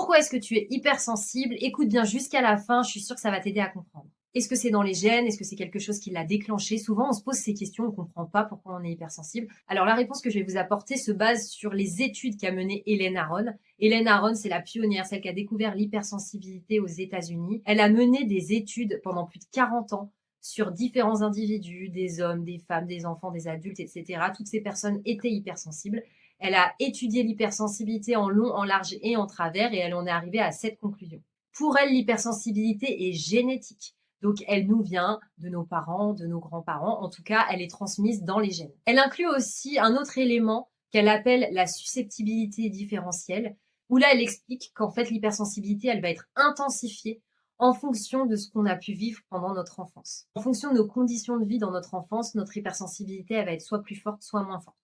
Pourquoi est-ce que tu es hypersensible? Écoute bien jusqu'à la fin, je suis sûre que ça va t'aider à comprendre. Est-ce que c'est dans les gènes? Est-ce que c'est quelque chose qui l'a déclenché? Souvent, on se pose ces questions, on ne comprend pas pourquoi on est hypersensible. Alors, la réponse que je vais vous apporter se base sur les études qu'a menées Hélène Aron. Hélène Aron, c'est la pionnière, celle qui a découvert l'hypersensibilité aux États-Unis. Elle a mené des études pendant plus de 40 ans sur différents individus, des hommes, des femmes, des enfants, des adultes, etc. Toutes ces personnes étaient hypersensibles. Elle a étudié l'hypersensibilité en long, en large et en travers et elle en est arrivée à cette conclusion. Pour elle, l'hypersensibilité est génétique. Donc, elle nous vient de nos parents, de nos grands-parents. En tout cas, elle est transmise dans les gènes. Elle inclut aussi un autre élément qu'elle appelle la susceptibilité différentielle, où là, elle explique qu'en fait, l'hypersensibilité, elle va être intensifiée en fonction de ce qu'on a pu vivre pendant notre enfance. En fonction de nos conditions de vie dans notre enfance, notre hypersensibilité, elle va être soit plus forte, soit moins forte.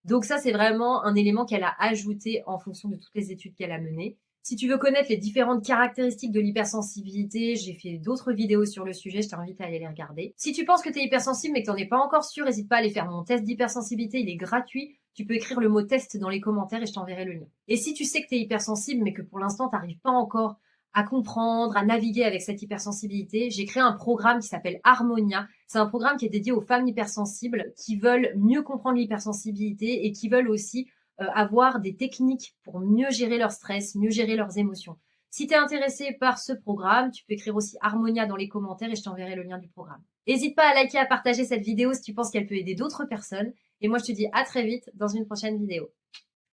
Donc ça, c'est vraiment un élément qu'elle a ajouté en fonction de toutes les études qu'elle a menées. Si tu veux connaître les différentes caractéristiques de l'hypersensibilité, j'ai fait d'autres vidéos sur le sujet, je t'invite à aller les regarder. Si tu penses que tu es hypersensible mais que tu n'en es pas encore sûr, n'hésite pas à aller faire mon test d'hypersensibilité, il est gratuit. Tu peux écrire le mot test dans les commentaires et je t'enverrai le lien. Et si tu sais que tu es hypersensible mais que pour l'instant tu n'arrives pas encore à comprendre, à naviguer avec cette hypersensibilité, j'ai créé un programme qui s'appelle Harmonia. C'est un programme qui est dédié aux femmes hypersensibles qui veulent mieux comprendre l'hypersensibilité et qui veulent aussi avoir des techniques pour mieux gérer leur stress, mieux gérer leurs émotions. Si tu es intéressé par ce programme, tu peux écrire aussi Harmonia dans les commentaires et je t'enverrai le lien du programme. N'hésite pas à liker, à partager cette vidéo si tu penses qu'elle peut aider d'autres personnes. Et moi, je te dis à très vite dans une prochaine vidéo.